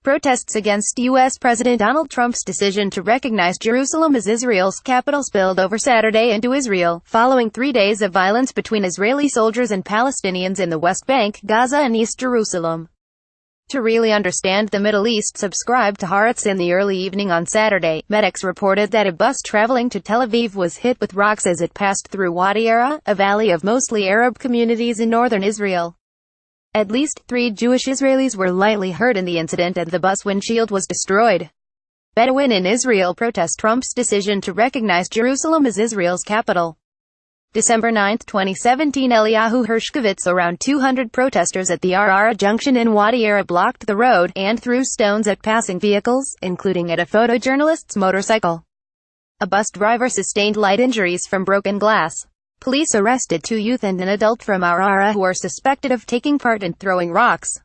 Protests against U.S. President Donald Trump's decision to recognize Jerusalem as Israel's capital spilled over Saturday into Israel, following 3 days of violence between Israeli soldiers and Palestinians in the West Bank, Gaza and East Jerusalem. To really understand the Middle East, subscribe to Haaretz. In the early evening on Saturday, medics reported that a bus traveling to Tel Aviv was hit with rocks as it passed through Wadi Ara, a valley of mostly Arab communities in northern Israel. At least 3 Jewish Israelis were lightly hurt in the incident and the bus windshield was destroyed. Bedouin in Israel protest Trump's decision to recognize Jerusalem as Israel's capital. December 9, 2017. Eliyahu Hershkovitz. Around 200 protesters at the Arara junction in Wadi Ara blocked the road and threw stones at passing vehicles, including at a photojournalist's motorcycle. A bus driver sustained light injuries from broken glass. Police arrested 2 youth and an adult from Arara who are suspected of taking part in throwing rocks.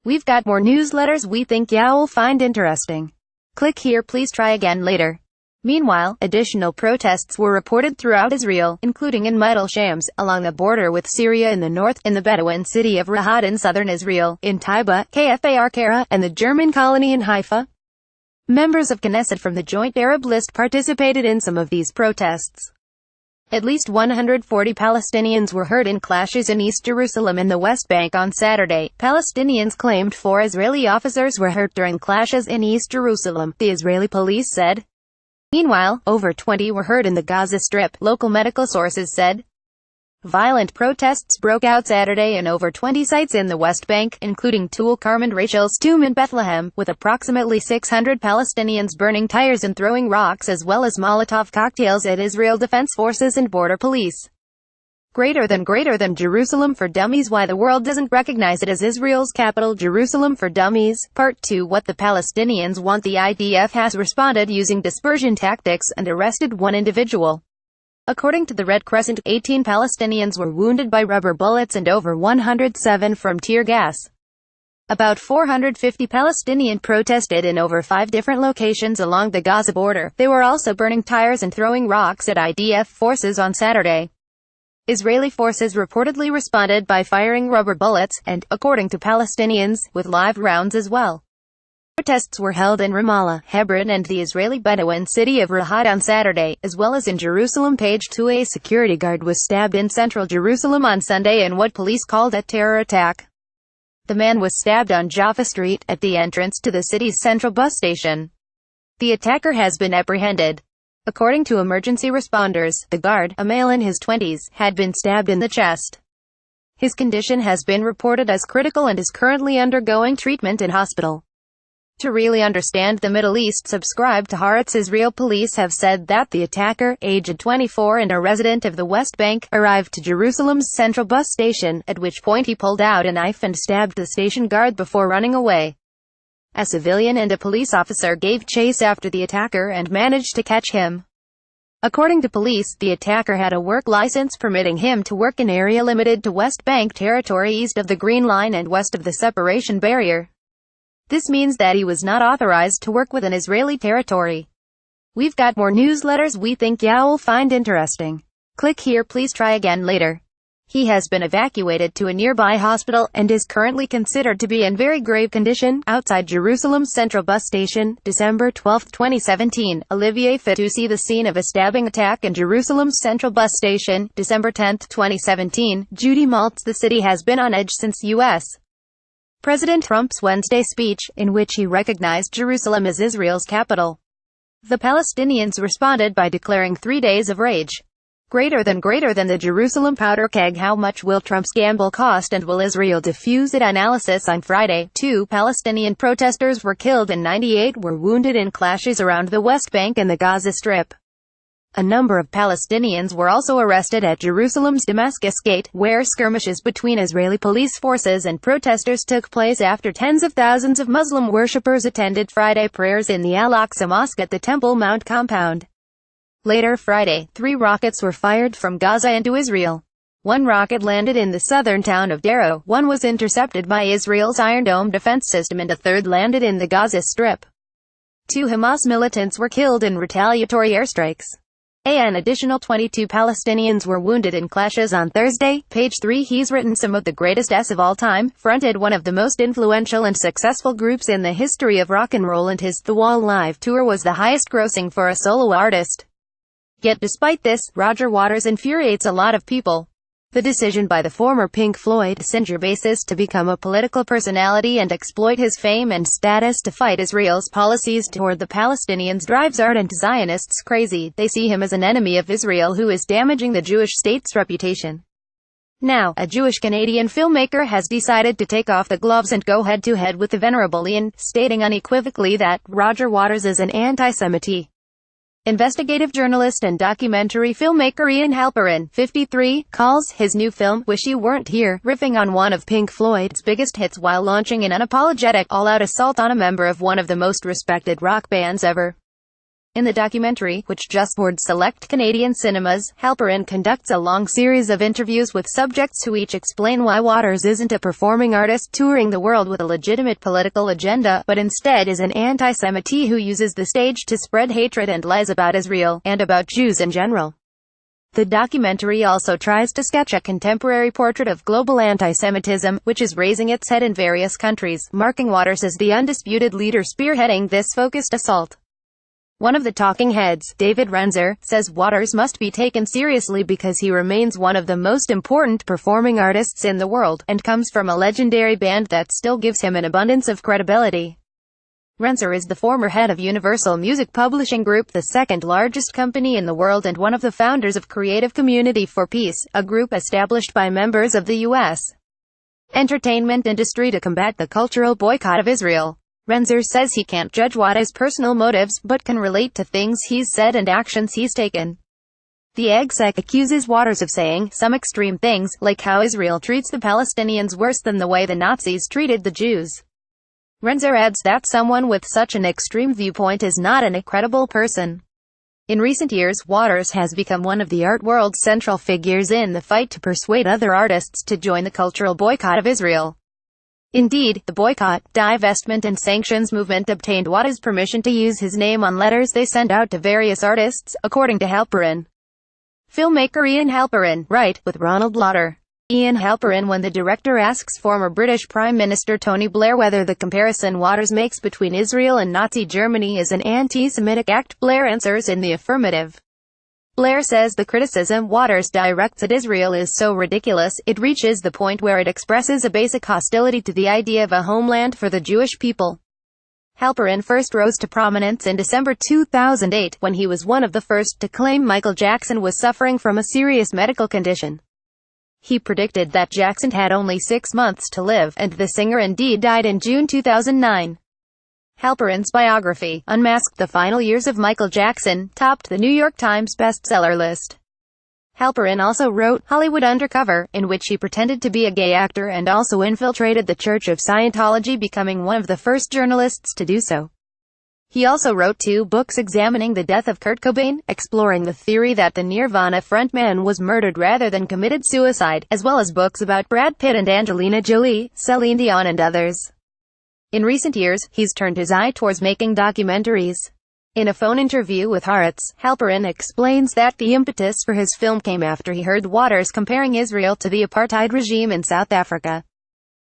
We've got more newsletters we think you'll find interesting. Click here. Please try again later. Meanwhile, additional protests were reported throughout Israel, including in Meidel Shams, along the border with Syria in the north, in the Bedouin city of Rahat in southern Israel, in Taiba, Kfar Kara, and the German colony in Haifa. Members of Knesset from the Joint Arab List participated in some of these protests. At least 140 Palestinians were hurt in clashes in East Jerusalem and the West Bank on Saturday. Palestinians claimed 4 Israeli officers were hurt during clashes in East Jerusalem, the Israeli police said. Meanwhile, over 20 were hurt in the Gaza Strip, local medical sources said. Violent protests broke out Saturday in over 20 sites in the West Bank, including Tul Karm and Rachel's tomb in Bethlehem, with approximately 600 Palestinians burning tires and throwing rocks as well as Molotov cocktails at Israel Defense Forces and Border Police. Greater than Jerusalem for Dummies. Why the world doesn't recognize it as Israel's capital. Jerusalem for Dummies, Part 2. What the Palestinians want. The IDF has responded using dispersion tactics and arrested 1 individual. According to the Red Crescent, 18 Palestinians were wounded by rubber bullets and over 107 from tear gas. About 450 Palestinians protested in over 5 different locations along the Gaza border. They were also burning tires and throwing rocks at IDF forces on Saturday. Israeli forces reportedly responded by firing rubber bullets, and, according to Palestinians, with live rounds as well. Protests were held in Ramallah, Hebron and the Israeli Bedouin city of Rahat on Saturday, as well as in Jerusalem. Page 2. A security guard was stabbed in central Jerusalem on Sunday in what police called a terror attack. The man was stabbed on Jaffa Street, at the entrance to the city's central bus station. The attacker has been apprehended. According to emergency responders, the guard, a male in his 20s, had been stabbed in the chest. His condition has been reported as critical and is currently undergoing treatment in hospital. To really understand the Middle East, subscribe to Haaretz. Israel police have said that the attacker, aged 24 and a resident of the West Bank, arrived to Jerusalem's central bus station, at which point he pulled out a knife and stabbed the station guard before running away. A civilian and a police officer gave chase after the attacker and managed to catch him. According to police, the attacker had a work license permitting him to work in area limited to West Bank territory east of the Green Line and west of the separation barrier. This means that he was not authorized to work within Israeli territory. We've got more newsletters we think you'll find interesting. Click here. Please try again later. He has been evacuated to a nearby hospital, and is currently considered to be in very grave condition, outside Jerusalem's central bus station, December 12, 2017. Olivier Fitoussi. The scene of a stabbing attack in Jerusalem's central bus station, December 10, 2017. Judy Maltz. The city has been on edge since U.S. President Trump's Wednesday speech, in which he recognized Jerusalem as Israel's capital. The Palestinians responded by declaring 3 days of rage. Greater than the Jerusalem powder keg. How much will Trump's gamble cost, and will Israel defuse it? Analysis. On Friday, 2 Palestinian protesters were killed and 98 were wounded in clashes around the West Bank and the Gaza Strip. A number of Palestinians were also arrested at Jerusalem's Damascus Gate, where skirmishes between Israeli police forces and protesters took place after tens of thousands of Muslim worshippers attended Friday prayers in the Al-Aqsa Mosque at the Temple Mount compound. Later Friday, 3 rockets were fired from Gaza into Israel. 1 rocket landed in the southern town of Darrow, 1 was intercepted by Israel's Iron Dome defense system, and a 3rd landed in the Gaza Strip. 2 Hamas militants were killed in retaliatory airstrikes. An additional 22 Palestinians were wounded in clashes on Thursday. Page 3. He's written some of the greatest S of all time, fronted one of the most influential and successful groups in the history of rock and roll, and his The Wall live tour was the highest grossing for a solo artist. Yet despite this, Roger Waters infuriates a lot of people. The decision by the former Pink Floyd singer bassist to become a political personality and exploit his fame and status to fight Israel's policies toward the Palestinians drives ardent Zionists crazy. They see him as an enemy of Israel who is damaging the Jewish state's reputation. Now, a Jewish-Canadian filmmaker has decided to take off the gloves and go head-to-head with the venerable Ian, stating unequivocally that Roger Waters is an anti-Semite. Investigative journalist and documentary filmmaker Ian Halperin, 53, calls his new film, Wish You Weren't Here, riffing on one of Pink Floyd's biggest hits while launching an unapologetic, all-out assault on a member of one of the most respected rock bands ever. In the documentary, which just toured select Canadian cinemas, Halperin conducts a long series of interviews with subjects who each explain why Waters isn't a performing artist touring the world with a legitimate political agenda, but instead is an anti-Semite who uses the stage to spread hatred and lies about Israel, and about Jews in general. The documentary also tries to sketch a contemporary portrait of global anti-Semitism, which is raising its head in various countries, marking Waters as the undisputed leader spearheading this focused assault. One of the talking heads, David Renzer, says Waters must be taken seriously because he remains one of the most important performing artists in the world, and comes from a legendary band that still gives him an abundance of credibility. Renzer is the former head of Universal Music Publishing Group, the second largest company in the world, and one of the founders of Creative Community for Peace, a group established by members of the U.S. entertainment industry to combat the cultural boycott of Israel. Renzer says he can't judge Waters' personal motives, but can relate to things he's said and actions he's taken. The exec accuses Waters of saying some extreme things, like how Israel treats the Palestinians worse than the way the Nazis treated the Jews. Renzer adds that someone with such an extreme viewpoint is not an credible person. In recent years, Waters has become one of the art world's central figures in the fight to persuade other artists to join the cultural boycott of Israel. Indeed, the boycott, divestment and sanctions movement obtained Waters' permission to use his name on letters they sent out to various artists, according to Halperin. Filmmaker Ian Halperin, right, with Ronald Lauder. Ian Halperin. When the director asks former British Prime Minister Tony Blair whether the comparison Waters makes between Israel and Nazi Germany is an anti-Semitic act, Blair answers in the affirmative. Blair says the criticism Waters directs at Israel is so ridiculous, it reaches the point where it expresses a basic hostility to the idea of a homeland for the Jewish people. Halperin first rose to prominence in December 2008, when he was one of the first to claim Michael Jackson was suffering from a serious medical condition. He predicted that Jackson had only 6 months to live, and the singer indeed died in June 2009. Halperin's biography, Unmasked: The Final Years of Michael Jackson, topped the New York Times bestseller list. Halperin also wrote Hollywood Undercover, in which he pretended to be a gay actor and also infiltrated the Church of Scientology, becoming one of the first journalists to do so. He also wrote 2 books examining the death of Kurt Cobain, exploring the theory that the Nirvana frontman was murdered rather than committed suicide, as well as books about Brad Pitt and Angelina Jolie, Celine Dion and others. In recent years, he's turned his eye towards making documentaries. In a phone interview with Haaretz, Halperin explains that the impetus for his film came after he heard Waters comparing Israel to the apartheid regime in South Africa.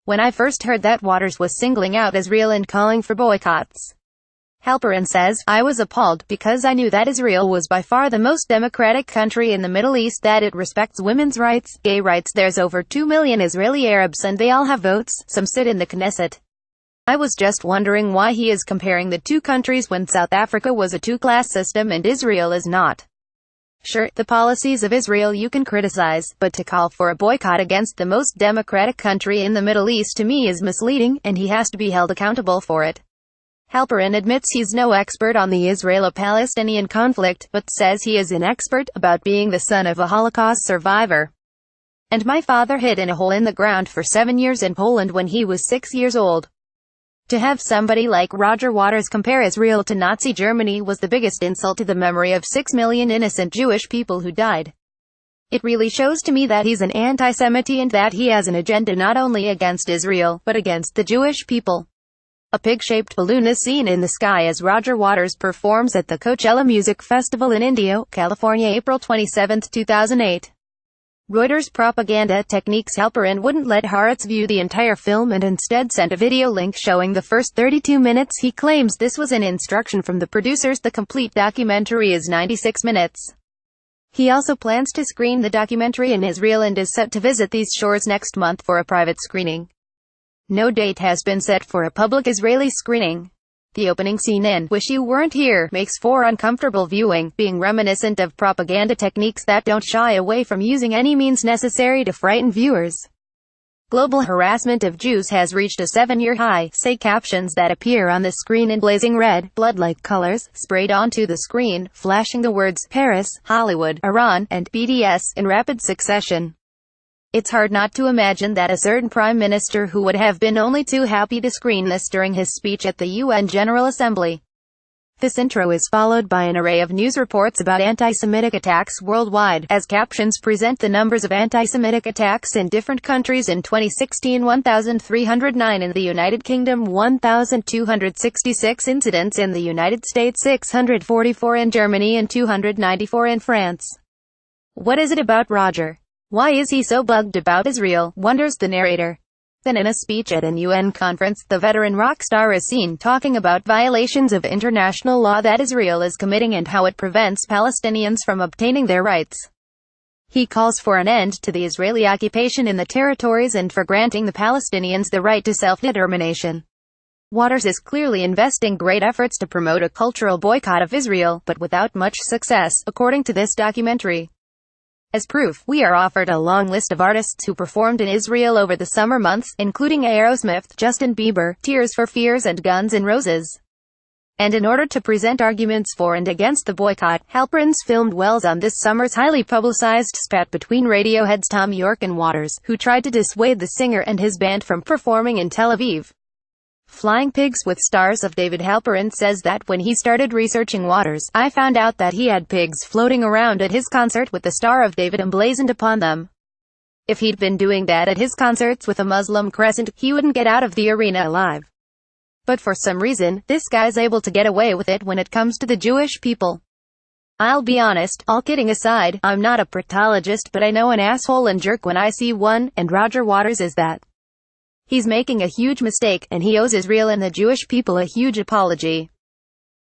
When I first heard that Waters was singling out Israel and calling for boycotts, Halperin says, I was appalled, because I knew that Israel was by far the most democratic country in the Middle East, that it respects women's rights, gay rights. There's over 2 million Israeli Arabs and they all have votes, some sit in the Knesset. I was just wondering why he is comparing the two countries when South Africa was a two-class system and Israel is not. Sure, the policies of Israel you can criticize, but to call for a boycott against the most democratic country in the Middle East to me is misleading, and he has to be held accountable for it. Halperin admits he's no expert on the Israelo-Palestinian conflict, but says he is an expert about being the son of a Holocaust survivor. And my father hid in a hole in the ground for 7 years in Poland when he was 6 years old. To have somebody like Roger Waters compare Israel to Nazi Germany was the biggest insult to the memory of 6 million innocent Jewish people who died. It really shows to me that he's an anti-Semite and that he has an agenda not only against Israel, but against the Jewish people. A pig-shaped balloon is seen in the sky as Roger Waters performs at the Coachella Music Festival in Indio, California, April 27, 2008. Reuters propaganda techniques Halperin wouldn't let Haaretz view the entire film and instead sent a video link showing the first 32 minutes. He claims this was an instruction from the producers. The complete documentary is 96 minutes. He also plans to screen the documentary in Israel and is set to visit these shores next month for a private screening. No date has been set for a public Israeli screening. The opening scene in Wish You Weren't Here makes for uncomfortable viewing, being reminiscent of propaganda techniques that don't shy away from using any means necessary to frighten viewers. Global harassment of Jews has reached a 7-year high, say captions that appear on the screen in blazing red, blood-like colors, sprayed onto the screen, flashing the words Paris, Hollywood, Iran, and BDS in rapid succession. It's hard not to imagine that a certain prime minister who would have been only too happy to screen this during his speech at the UN General Assembly. This intro is followed by an array of news reports about anti-Semitic attacks worldwide, as captions present the numbers of anti-Semitic attacks in different countries. In 2016, 1,309 in the United Kingdom, 1,266 incidents in the United States, 644 in Germany, and 294 in France. What is it about Roger? Why is he so bugged about Israel, wonders the narrator. Then in a speech at an UN conference, the veteran rock star is seen talking about violations of international law that Israel is committing and how it prevents Palestinians from obtaining their rights. He calls for an end to the Israeli occupation in the territories and for granting the Palestinians the right to self-determination. Waters is clearly investing great efforts to promote a cultural boycott of Israel, but without much success, according to this documentary. As proof, we are offered a long list of artists who performed in Israel over the summer months, including Aerosmith, Justin Bieber, Tears for Fears and Guns N' Roses. And in order to present arguments for and against the boycott, Halperin's filmed wells on this summer's highly publicized spat between Radiohead's Tom York and Waters, who tried to dissuade the singer and his band from performing in Tel Aviv. Flying Pigs with Stars of David Halperin says that when he started researching Waters, I found out that he had pigs floating around at his concert with the Star of David emblazoned upon them. If he'd been doing that at his concerts with a Muslim crescent, he wouldn't get out of the arena alive. But for some reason, this guy's able to get away with it when it comes to the Jewish people. I'll be honest, all kidding aside, I'm not a proctologist, but I know an asshole and jerk when I see one, and Roger Waters is that. He's making a huge mistake, and he owes Israel and the Jewish people a huge apology.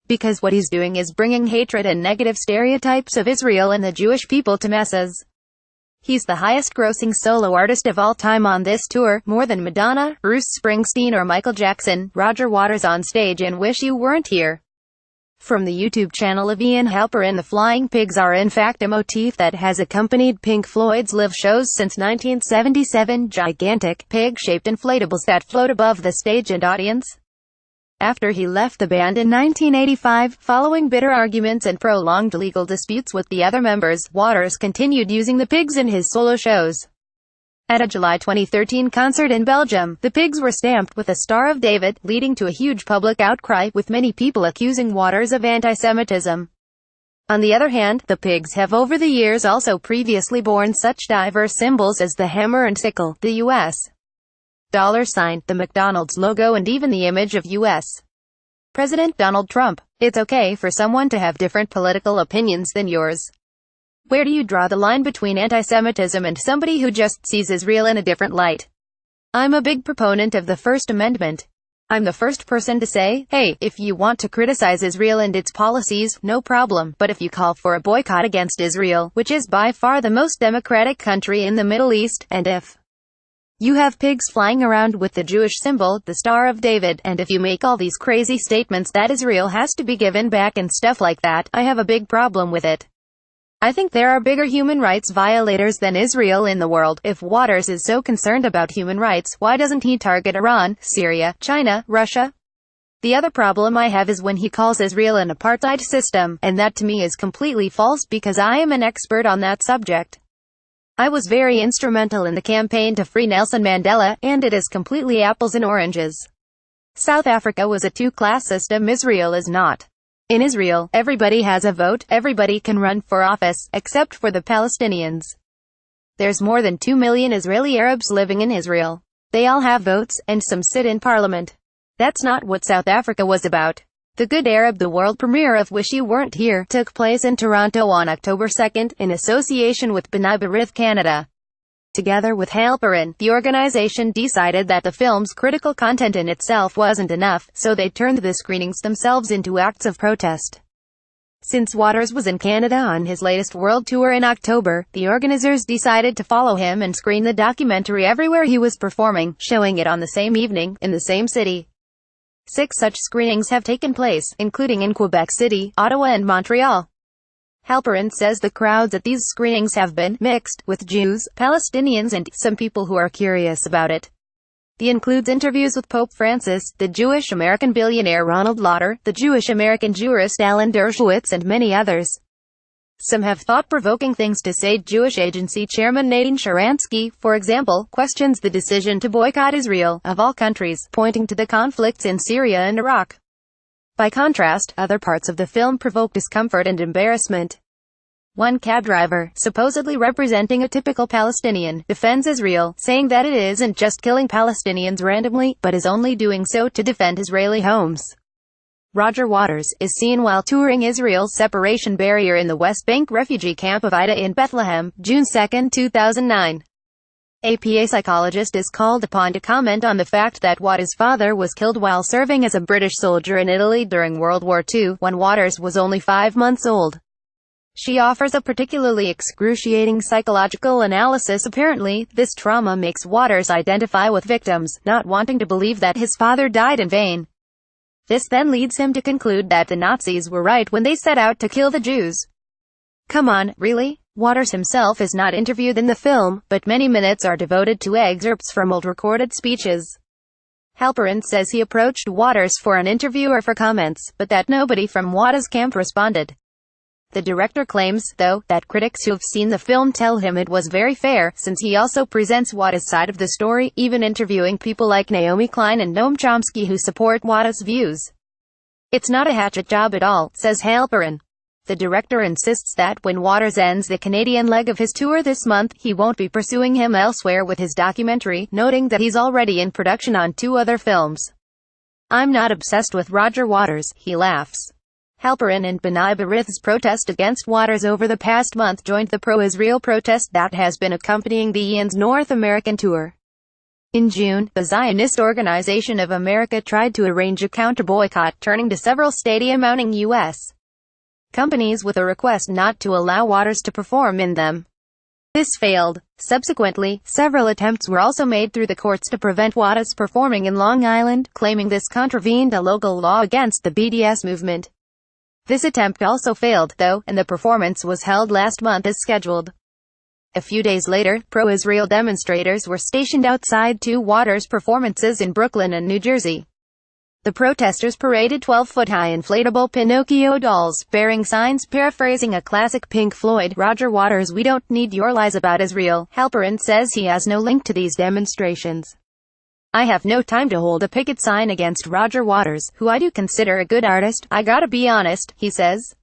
Because what he's doing is bringing hatred and negative stereotypes of Israel and the Jewish people to masses. He's the highest-grossing solo artist of all time on this tour, more than Madonna, Bruce Springsteen or Michael Jackson. Roger Waters on stage in Wish You Weren't Here. From the YouTube channel of Ian Halperin, the flying pigs are in fact a motif that has accompanied Pink Floyd's live shows since 1977, gigantic, pig-shaped inflatables that float above the stage and audience. After he left the band in 1985, following bitter arguments and prolonged legal disputes with the other members, Waters continued using the pigs in his solo shows. At a July 2013 concert in Belgium, the pigs were stamped with a Star of David, leading to a huge public outcry, with many people accusing Waters of anti-Semitism. On the other hand, the pigs have over the years also previously borne such diverse symbols as the hammer and sickle, the U.S. dollar sign, the McDonald's logo, and even the image of U.S. President Donald Trump. It's okay for someone to have different political opinions than yours. Where do you draw the line between anti-Semitism and somebody who just sees Israel in a different light? I'm a big proponent of the First Amendment. I'm the first person to say, hey, if you want to criticize Israel and its policies, no problem, but if you call for a boycott against Israel, which is by far the most democratic country in the Middle East, and if you have pigs flying around with the Jewish symbol, the Star of David, and if you make all these crazy statements that Israel has to be given back and stuff like that, I have a big problem with it. I think there are bigger human rights violators than Israel in the world. If Waters is so concerned about human rights, why doesn't he target Iran, Syria, China, Russia? The other problem I have is when he calls Israel an apartheid system, and that to me is completely false because I am an expert on that subject. I was very instrumental in the campaign to free Nelson Mandela, and it is completely apples and oranges. South Africa was a two-class system, Israel is not. In Israel, everybody has a vote, everybody can run for office, except for the Palestinians. There's more than 2 million Israeli Arabs living in Israel. They all have votes, and some sit in parliament. That's not what South Africa was about. The Good Arab, the world premiere of Wish You Weren't Here, took place in Toronto on October 2nd, in association with B'nai B'rith Canada. Together with Halperin, the organization decided that the film's critical content in itself wasn't enough, so they turned the screenings themselves into acts of protest. Since Waters was in Canada on his latest world tour in October, the organizers decided to follow him and screen the documentary everywhere he was performing, showing it on the same evening, in the same city. 6 such screenings have taken place, including in Quebec City, Ottawa and Montreal. Halperin says the crowds at these screenings have been mixed, with Jews, Palestinians and some people who are curious about it. He includes interviews with Pope Francis, the Jewish-American billionaire Ronald Lauder, the Jewish-American jurist Alan Dershowitz and many others. Some have thought-provoking things to say. Jewish Agency Chairman Nadine Sharansky, for example, questions the decision to boycott Israel, of all countries, pointing to the conflicts in Syria and Iraq. By contrast, other parts of the film provoke discomfort and embarrassment. One cab driver, supposedly representing a typical Palestinian, defends Israel, saying that it isn't just killing Palestinians randomly, but is only doing so to defend Israeli homes. Roger Waters is seen while touring Israel's separation barrier in the West Bank refugee camp of Ida in Bethlehem, June 2, 2009. A PA psychologist is called upon to comment on the fact that Waters' father was killed while serving as a British soldier in Italy during World War II, when Waters was only 5 months old. She offers a particularly excruciating psychological analysis. Apparently, this trauma makes Waters identify with victims, not wanting to believe that his father died in vain. This then leads him to conclude that the Nazis were right when they set out to kill the Jews. Come on, really? Waters himself is not interviewed in the film, but many minutes are devoted to excerpts from old recorded speeches. Halperin says he approached Waters for an interview or for comments, but that nobody from Waters' camp responded. The director claims, though, that critics who've seen the film tell him it was very fair, since he also presents Waters' side of the story, even interviewing people like Naomi Klein and Noam Chomsky who support Waters' views. It's not a hatchet job at all, says Halperin. The director insists that when Waters ends the Canadian leg of his tour this month, he won't be pursuing him elsewhere with his documentary, noting that he's already in production on 2 other films. I'm not obsessed with Roger Waters, he laughs. Halperin and B'nai B'rith's protest against Waters over the past month joined the pro-Israel protest that has been accompanying the IAN's North American tour. In June, the Zionist Organization of America tried to arrange a counter-boycott, turning to several stadium-owning U.S. companies with a request not to allow Waters to perform in them. This failed. Subsequently, several attempts were also made through the courts to prevent Waters performing in Long Island, claiming this contravened a local law against the BDS movement. This attempt also failed, though, and the performance was held last month as scheduled. A few days later, pro-Israel demonstrators were stationed outside 2 Waters performances in Brooklyn and New Jersey. The protesters paraded 12-foot-high inflatable Pinocchio dolls, bearing signs paraphrasing a classic Pink Floyd, "Roger Waters, we don't need your lies about Israel." Halperin says he has no link to these demonstrations. I have no time to hold a picket sign against Roger Waters, who I do consider a good artist, I gotta be honest, he says.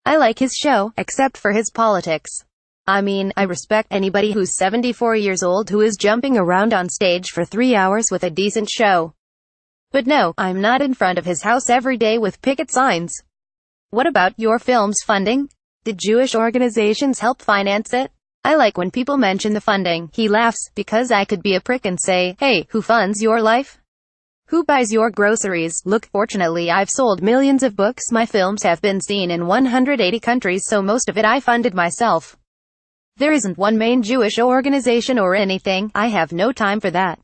I like his show, except for his politics. I mean, I respect anybody who's 74 years old who is jumping around on stage for 3 hours with a decent show. But no, I'm not in front of his house every day with picket signs. What about your film's funding? Did Jewish organizations help finance it? I like when people mention the funding, he laughs, because I could be a prick and say, hey, who funds your life? Who buys your groceries? Look, fortunately I've sold millions of books, my films have been seen in 180 countries, so most of it I funded myself. There isn't one main Jewish organization or anything, I have no time for that.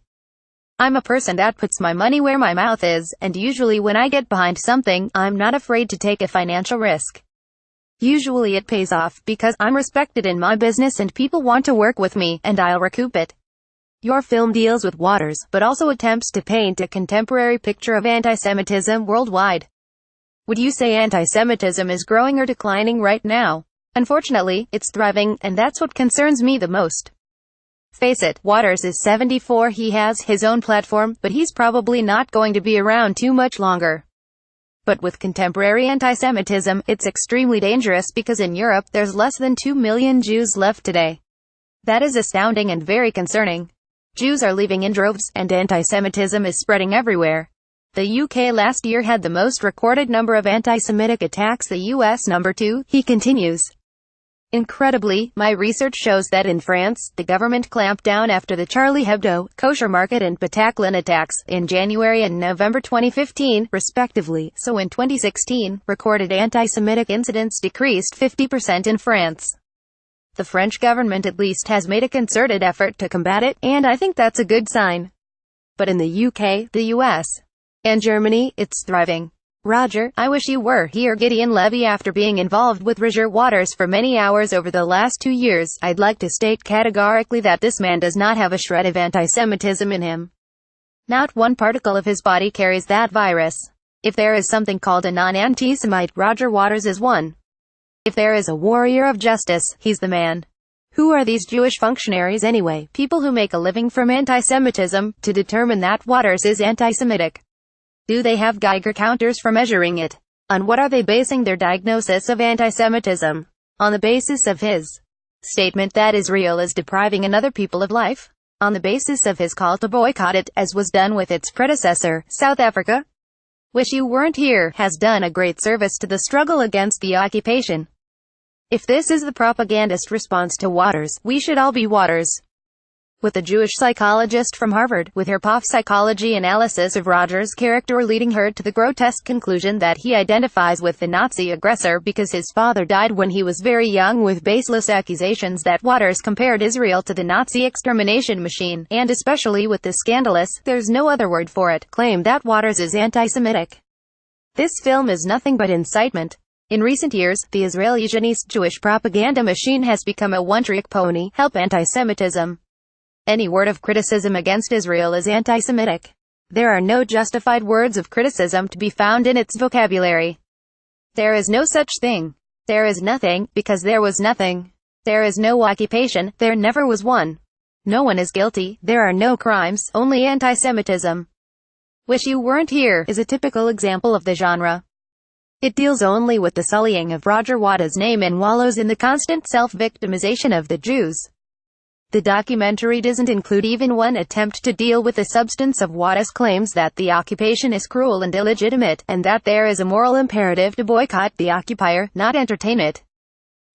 I'm a person that puts my money where my mouth is, and usually when I get behind something, I'm not afraid to take a financial risk. Usually it pays off, because I'm respected in my business and people want to work with me, and I'll recoup it. Your film deals with Waters, but also attempts to paint a contemporary picture of anti-Semitism worldwide. Would you say anti-Semitism is growing or declining right now? Unfortunately, it's thriving, and that's what concerns me the most. Face it, Waters is 74, he has his own platform, but he's probably not going to be around too much longer. But with contemporary anti-Semitism, it's extremely dangerous because in Europe, there's less than 2 million Jews left today. That is astounding and very concerning. Jews are leaving in droves, and anti-Semitism is spreading everywhere. The UK last year had the most recorded number of anti-Semitic attacks, the US number 2, he continues. Incredibly, my research shows that in France, the government clamped down after the Charlie Hebdo, Kosher Market and Bataclan attacks, in January and November 2015, respectively, so in 2016, recorded anti-Semitic incidents decreased 50% in France. The French government at least has made a concerted effort to combat it, and I think that's a good sign. But in the UK, the US, and Germany, it's thriving. Roger, I wish you were here. Gideon Levy. After being involved with Roger Waters for many hours over the last 2 years, I'd like to state categorically that this man does not have a shred of anti-Semitism in him. Not one particle of his body carries that virus. If there is something called a non-anti-Semite, Roger Waters is one. If there is a warrior of justice, he's the man. Who are these Jewish functionaries anyway, people who make a living from anti-Semitism, to determine that Waters is anti-Semitic? Do they have Geiger counters for measuring it? On what are they basing their diagnosis of anti-Semitism? On the basis of his statement that Israel is depriving another people of life? On the basis of his call to boycott it, as was done with its predecessor, South Africa? Wish You Weren't Here has done a great service to the struggle against the occupation. If this is the propagandist response to Waters, we should all be Waters. With a Jewish psychologist from Harvard, with her POF psychology analysis of Rogers' character leading her to the grotesque conclusion that he identifies with the Nazi aggressor because his father died when he was very young, with baseless accusations that Waters compared Israel to the Nazi extermination machine, and especially with the scandalous, there's no other word for it, claim that Waters is anti-Semitic. This film is nothing but incitement. In recent years, the Israeli Zionist Jewish propaganda machine has become a one-trick pony, help anti-Semitism. Any word of criticism against Israel is anti-Semitic. There are no justified words of criticism to be found in its vocabulary. There is no such thing. There is nothing, because there was nothing. There is no occupation, there never was one. No one is guilty, there are no crimes, only anti-Semitism. Wish You Weren't Here is a typical example of the genre. It deals only with the sullying of Roger Waters' name and wallows in the constant self-victimization of the Jews. The documentary doesn't include even one attempt to deal with the substance of Waters' claims that the occupation is cruel and illegitimate, and that there is a moral imperative to boycott the occupier, not entertain it.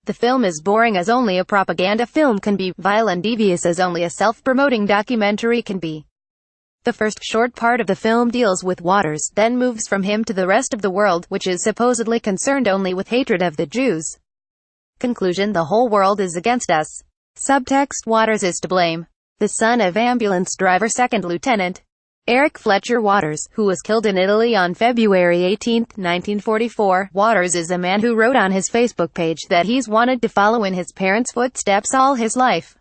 The film is boring as only a propaganda film can be, vile and devious as only a self-promoting documentary can be. The first short part of the film deals with Waters, then moves from him to the rest of the world, which is supposedly concerned only with hatred of the Jews. Conclusion: the whole world is against us. Subtext: Waters is to blame. The son of ambulance driver Second Lieutenant Eric Fletcher Waters, who was killed in Italy on February 18, 1944. Waters is a man who wrote on his Facebook page that he's wanted to follow in his parents' footsteps all his life.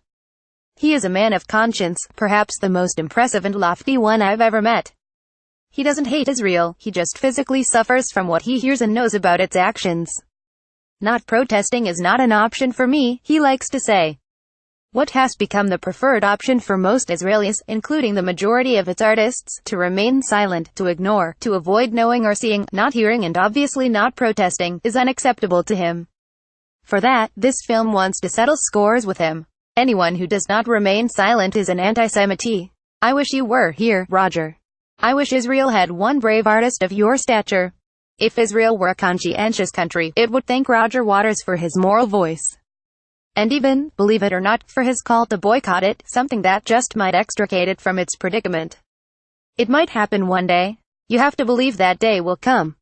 He is a man of conscience, perhaps the most impressive and lofty one I've ever met. He doesn't hate Israel, he just physically suffers from what he hears and knows about its actions. Not protesting is not an option for me, he likes to say. What has become the preferred option for most Israelis, including the majority of its artists, to remain silent, to ignore, to avoid knowing or seeing, not hearing and obviously not protesting, is unacceptable to him. For that, this film wants to settle scores with him. Anyone who does not remain silent is an anti-Semite. I wish you were here, Roger. I wish Israel had one brave artist of your stature. If Israel were a conscientious country, it would thank Roger Waters for his moral voice. And even, believe it or not, for his call to boycott it, something that just might extricate it from its predicament. It might happen one day. You have to believe that day will come.